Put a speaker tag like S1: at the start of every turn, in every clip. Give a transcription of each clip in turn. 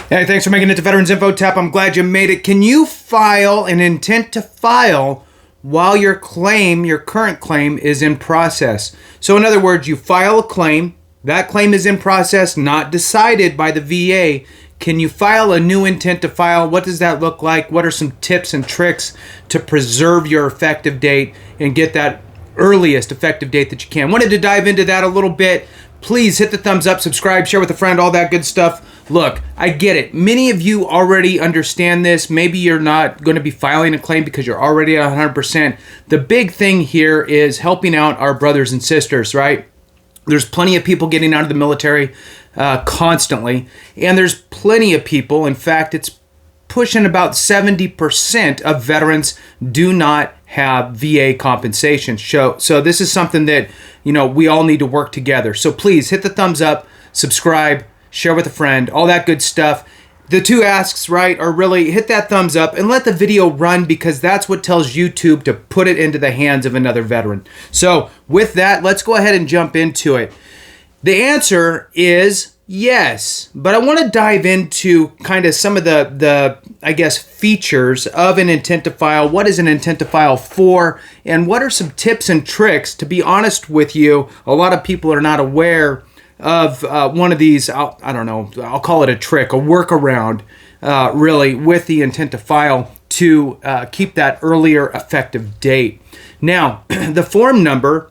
S1: Hey, thanks for making it to Veterans Info Tap. I'm glad you made it. Can you file an intent to file while your current claim is in process? So in other words, you file a claim, that claim is in process, not decided by the VA. Can you file a new intent to file? What does that look like? What are some tips and tricks to preserve your effective date and get that earliest effective date that you can? Wanted to dive into that a little bit. Please hit the thumbs up, subscribe, share with a friend, all that good stuff. Look, I get it. Many of you already understand this. Maybe you're not going to be filing a claim because you're already at 100%. The big thing here is helping out our brothers and sisters, right? There's plenty of people getting out of the military constantly, and there's plenty of people, in fact, it's pushing about 70% of veterans do not have VA compensation. So this is something that, we all need to work together. So please hit the thumbs up, subscribe, share with a friend, all that good stuff. The two asks, right, are really hit that thumbs up and let the video run, because that's what tells YouTube to put it into the hands of another veteran. So with that, let's go ahead and jump into it. The answer is yes, but I want to dive into kind of some of the features of an intent to file. What is an intent to file for? And what are some tips and tricks? To be honest with you, a lot of people are not aware of one of these, I'll call it a trick, a workaround, really, with the intent to file to keep that earlier effective date. Now, the form number,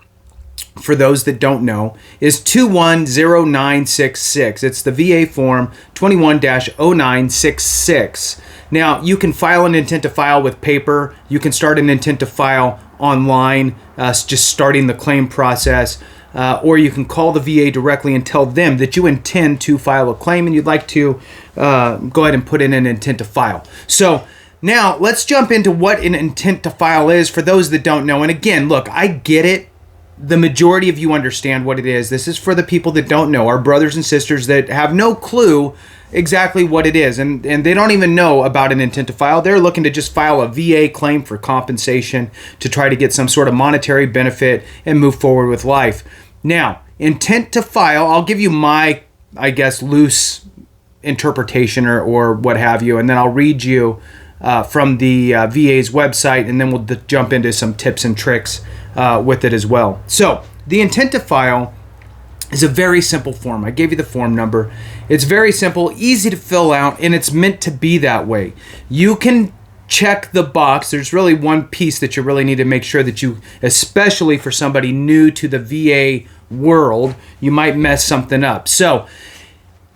S1: for those that don't know, is 210966. It's the VA form 21-0966. Now, you can file an intent to file with paper. You can start an intent to file online, just starting the claim process. Or you can call the VA directly and tell them that you intend to file a claim and you'd like to go ahead and put in an intent to file. So now let's jump into what an intent to file is for those that don't know. And again, look, I get it. The majority of you understand what it is. This is for the people that don't know, our brothers and sisters that have no clue exactly what it is. And they don't even know about an intent to file. They're looking to just file a VA claim for compensation to try to get some sort of monetary benefit and move forward with life. Now, intent to file, I'll give you my, loose interpretation or what have you, and then I'll read you from the VA's website, and then we'll jump into some tips and tricks with it as well. So, the intent to file is a very simple form. I gave you the form number. It's very simple, easy to fill out, and it's meant to be that way. You can check the box. There's really one piece that you really need to make sure that you, especially for somebody new to the VA world, you might mess something up. So,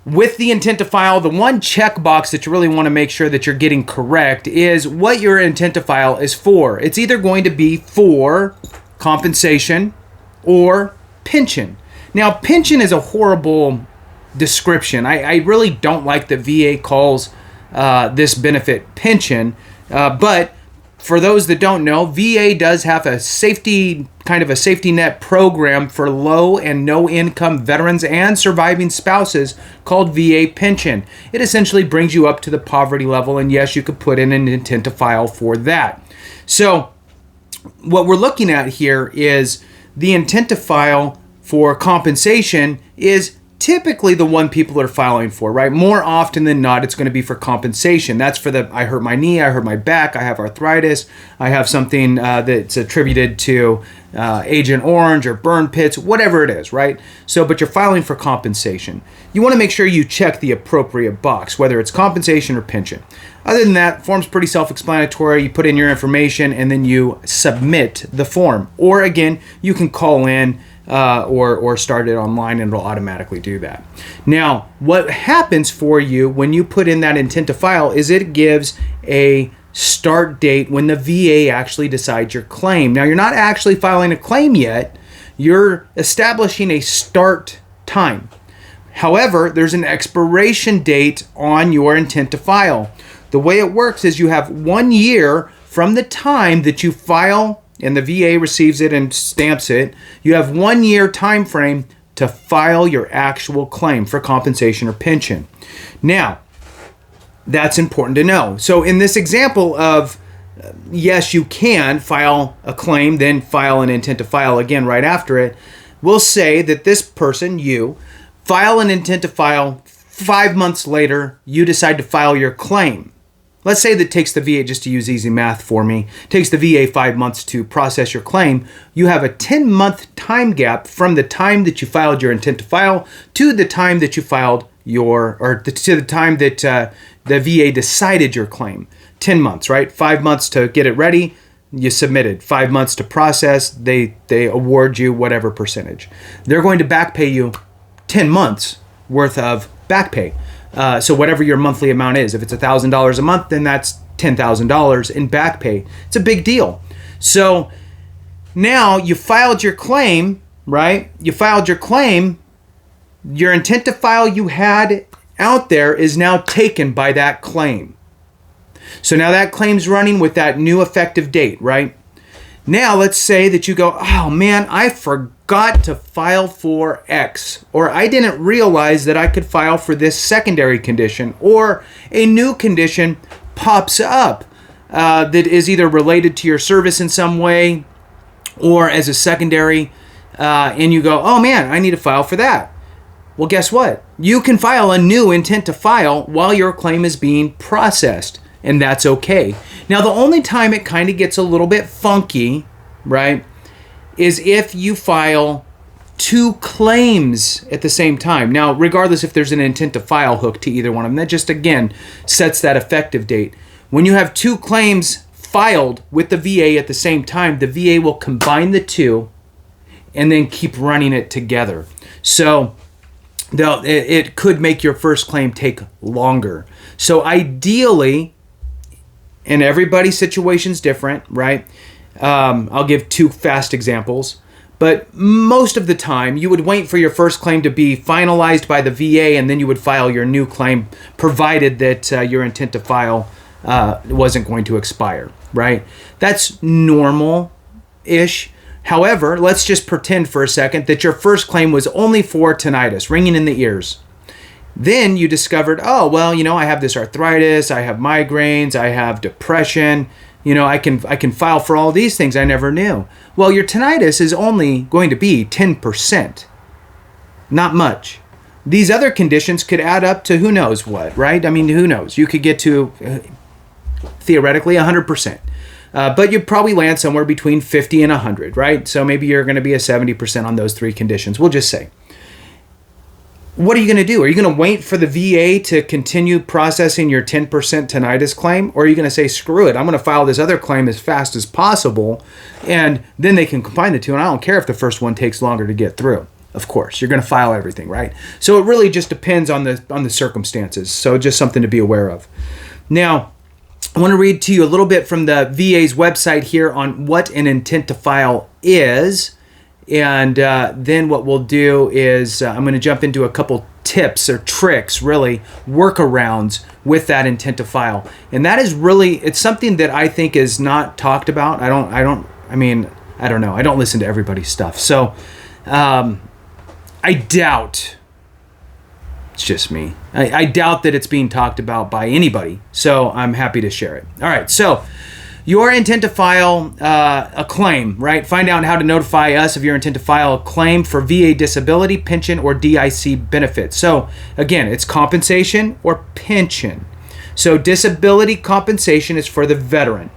S1: with the intent to file, the one checkbox that you really want to make sure that you're getting correct is what your intent to file is for. It's either going to be for compensation or pension. Now, pension is a horrible description. I really don't like that VA calls this benefit pension, but for those that don't know, VA does have a safety net program for low and no income veterans and surviving spouses called VA pension. It essentially brings you up to the poverty level, and yes, you could put in an intent to file for that. So what we're looking at here is the intent to file for compensation is typically the one people are filing for, right? More often than not, it's going to be for compensation. That's for I hurt my knee, I hurt my back, I have arthritis, I have something that's attributed to Agent Orange or burn pits, whatever it is, right? So, but you're filing for compensation. You want to make sure you check the appropriate box, whether it's compensation or pension. Other than that, form's pretty self-explanatory. You put in your information and then you submit the form. Or again, you can call in or start it online and it'll automatically do that. Now, what happens for you when you put in that intent to file is it gives a start date when the VA actually decides your claim. Now, you're not actually filing a claim yet. You're establishing a start time. However, there's an expiration date on your intent to file. The way it works is you have 1 year from the time that you file and the VA receives it and stamps it. You have 1 year time frame to file your actual claim for compensation or pension. Now, that's important to know. So in this example of, yes, you can file a claim, then file an intent to file again right after it, we'll say that this person, you, file an intent to file 5 months later, you decide to file your claim. Let's say that takes the VA, just to use easy math for me, takes the VA 5 months to process your claim. You have a 10-month time gap from the time that you filed your intent to file to the time that you filed to the time that the VA decided your claim. 10 months, right? 5 months to get it ready, you submitted. 5 months to process, they award you whatever percentage. They're going to back pay you 10 months worth of back pay. So whatever your monthly amount is, if it's $1,000 a month, then that's $10,000 in back pay. It's a big deal. So now you filed your claim, right? You filed your claim. Your intent to file you had out there is now taken by that claim. So now that claim's running with that new effective date, right? Now let's say that you go, oh man, I forgot to file for X, or I didn't realize that I could file for this secondary condition, or a new condition pops up that is either related to your service in some way or as a secondary, and you go, oh man, I need to file for that. Well, guess what? You can file a new intent to file while your claim is being processed, and that's okay. Now, the only time it kind of gets a little bit funky, right, is if you file two claims at the same time. Now, regardless if there's an intent to file hook to either one of them, that just, again, sets that effective date. When you have two claims filed with the VA at the same time, the VA will combine the two and then keep running it together. So it could make your first claim take longer. So ideally, and everybody's situation's different, right? I'll give two fast examples. But most of the time, you would wait for your first claim to be finalized by the VA, and then you would file your new claim, provided that your intent to file wasn't going to expire, right? That's normal-ish. However, let's just pretend for a second that your first claim was only for tinnitus, ringing in the ears. Then you discovered, oh, well, I have this arthritis, I have migraines, I have depression, I can file for all these things I never knew. Well, your tinnitus is only going to be 10%. Not much. These other conditions could add up to who knows what, right? I mean, who knows? You could get to, theoretically, 100%. But you'd probably land somewhere between 50 and 100, right? So maybe you're going to be a 70% on those three conditions, we'll just say. What are you going to do? Are you going to wait for the VA to continue processing your 10% tinnitus claim? Or are you going to say, screw it, I'm going to file this other claim as fast as possible, and then they can combine the two, and I don't care if the first one takes longer to get through. Of course, you're going to file everything, right? So it really just depends on the circumstances. So just something to be aware of. Now, I want to read to you a little bit from the VA's website here on what an intent to file is. And then what we'll do is I'm going to jump into a couple tips or tricks, really, workarounds with that intent to file. And that is really, it's something that I think is not talked about. I don't know. I don't listen to everybody's stuff. So I doubt, it's just me. I doubt that it's being talked about by anybody. So I'm happy to share it. All right. So your intent to file a claim, right? Find out how to notify us of your intent to file a claim for VA disability, pension, or DIC benefits. So again, it's compensation or pension. So disability compensation is for the veteran.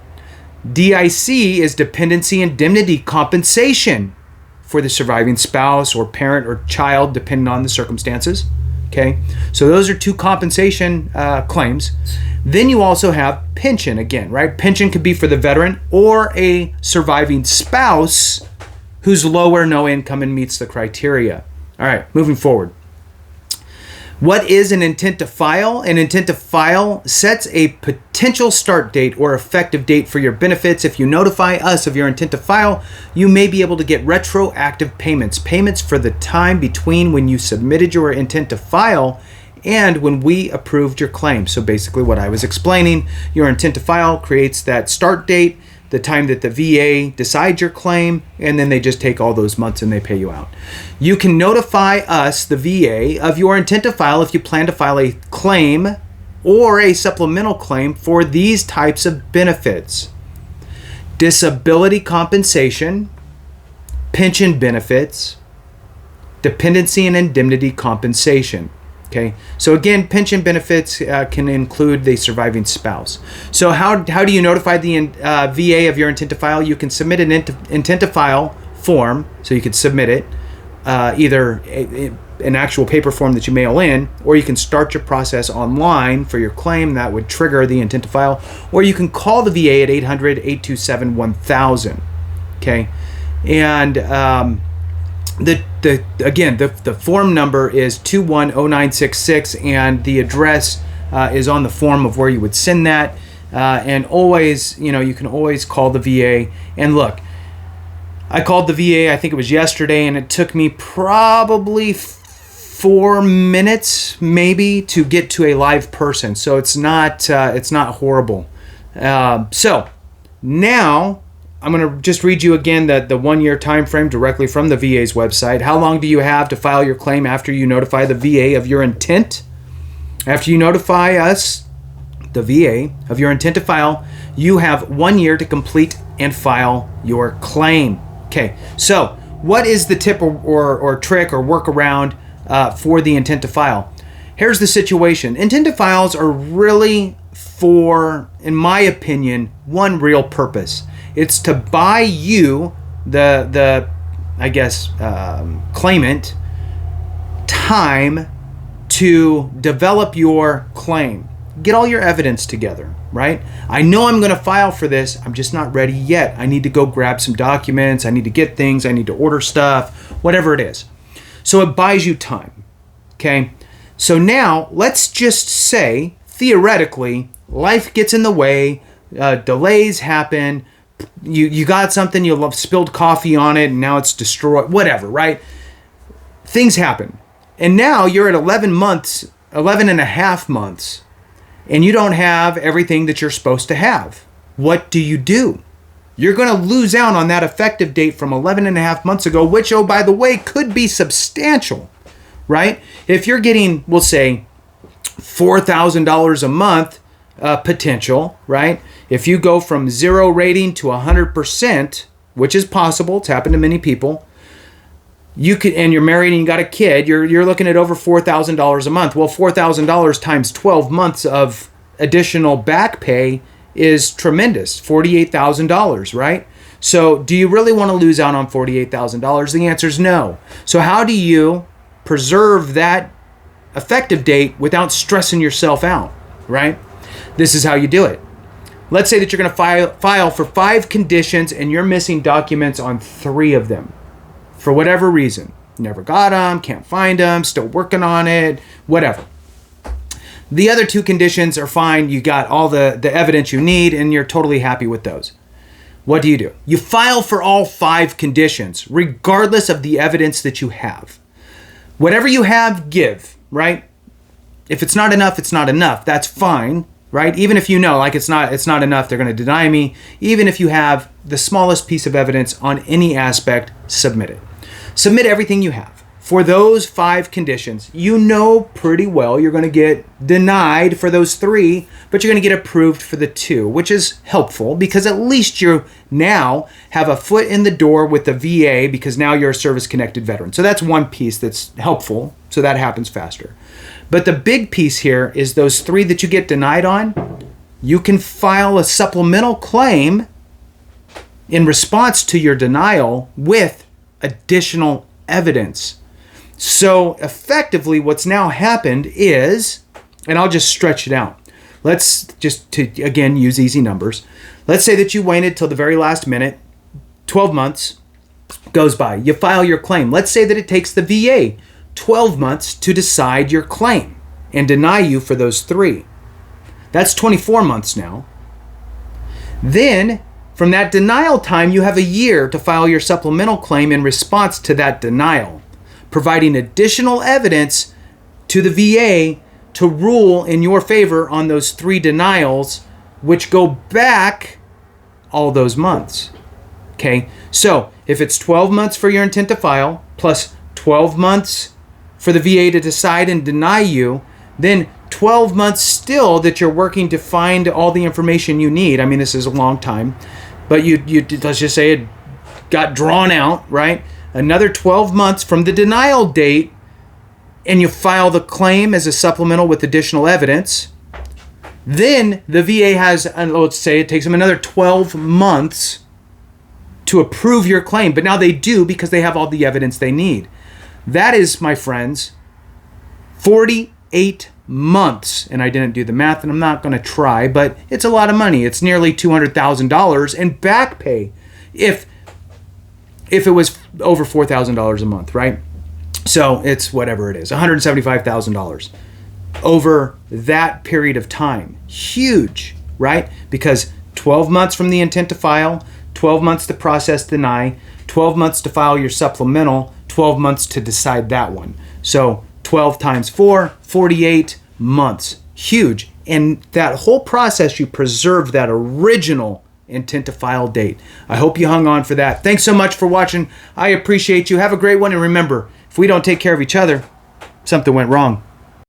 S1: DIC is dependency indemnity compensation for the surviving spouse or parent or child, depending on the circumstances. Okay, so those are two compensation claims. Then you also have pension again, right? Pension could be for the veteran or a surviving spouse who's low or no income and meets the criteria. All right, moving forward. What is an intent to file? An intent to file sets a potential start date or effective date for your benefits. If you notify us of your intent to file, you may be able to get retroactive payments for the time between when you submitted your intent to file and when we approved your claim. So basically what I was explaining, your intent to file creates that start date, the time that the VA decides your claim, and then they just take all those months and they pay you out. You can notify us, the VA, of your intent to file if you plan to file a claim or a supplemental claim for these types of benefits: disability compensation, pension benefits, dependency and indemnity compensation. Okay, so again, pension benefits can include the surviving spouse. So how do you notify the VA of your intent to file? You can submit an intent to file form, so you could submit it, either an actual paper form that you mail in, or you can start your process online for your claim. That would trigger the intent to file, or you can call the VA at 800-827-1000. Okay, and the form number is 210966, and the address is on the form of where you would send that. And always, you can always call the VA. And look, I called the VA, I think it was yesterday, and it took me probably 4 minutes maybe to get to a live person. So it's not horrible. So now I'm going to just read you again the 1 year time frame directly from the VA's website. How long do you have to file your claim after you notify the VA of your intent? After you notify us, the VA, of your intent to file, you have 1 year to complete and file your claim. Okay, so what is the tip or trick or workaround for the intent to file? Here's the situation. Intent to files are really for, in my opinion, one real purpose. It's to buy you, the claimant, time to develop your claim. Get all your evidence together, right? I know I'm going to file for this. I'm just not ready yet. I need to go grab some documents. I need to get things. I need to order stuff, whatever it is. So it buys you time, okay? So now let's just say, theoretically, life gets in the way, delays happen, you got something, you spilled coffee on it, and now it's destroyed, whatever, right? Things happen. And now you're at 11 and a half months, and you don't have everything that you're supposed to have. What do? You're going to lose out on that effective date from 11 and a half months ago, which, oh, by the way, could be substantial, right? If you're getting, we'll say, $4,000 a month potential, right? If you go from 0 rating to 100%, which is possible, it's happened to many people, you could, and you're married and you got a kid, you're looking at over $4,000 a month. Well, $4,000 times 12 months of additional back pay is tremendous, $48,000, right? So do you really want to lose out on $48,000? The answer is no. So how do you preserve that effective date without stressing yourself out, right? This is how you do it. Let's say that you're going to file for 5 conditions and you're missing documents on 3 of them. For whatever reason. Never got them, can't find them, still working on it, whatever. The other 2 conditions are fine. You got all the evidence you need and you're totally happy with those. What do? You file for all 5 conditions, regardless of the evidence that you have. Whatever you have, give, right? If it's not enough, it's not enough. That's fine, right? Even if you know, like it's not enough, they're going to deny me. Even if you have the smallest piece of evidence on any aspect, submit it. Submit everything you have. For those 5 conditions, you know pretty well you're going to get denied for those 3, but you're going to get approved for the 2, which is helpful because at least you now have a foot in the door with the VA because now you're a service-connected veteran. So that's one piece that's helpful, so that happens faster. But the big piece here is those 3 that you get denied on, you can file a supplemental claim in response to your denial with additional evidence. So effectively what's now happened is, and I'll just stretch it out. Let's just, to again use easy numbers. Let's say that you waited till the very last minute, 12 months goes by. You file your claim. Let's say that it takes the VA 12 months to decide your claim and deny you for those 3. That's 24 months now. Then from that denial time, you have a year to file your supplemental claim in response to that denial, providing additional evidence to the VA to rule in your favor on those 3 denials, which go back all those months. Okay, so if it's 12 months for your intent to file, plus 12 months for the VA to decide and deny you, then 12 months still that you're working to find all the information you need. I mean, this is a long time, but you let's just say it got drawn out, right? Another 12 months from the denial date, and you file the claim as a supplemental with additional evidence, then the VA has, let's say it takes them another 12 months to approve your claim. But now they do because they have all the evidence they need. That is, my friends, 48 months. And I didn't do the math, and I'm not going to try, but it's a lot of money. It's nearly $200,000 in back pay if it was over $4,000 a month, right? So it's whatever it is, $175,000 over that period of time. Huge, right? Because 12 months from the intent to file, 12 months to process deny, 12 months to file your supplemental, 12 months to decide that one. So 12 times 4, 48 months. Huge. And that whole process, you preserve that original intent to file date. I hope you hung on for that. Thanks so much for watching. I appreciate you. Have a great one. And remember, if we don't take care of each other, something went wrong.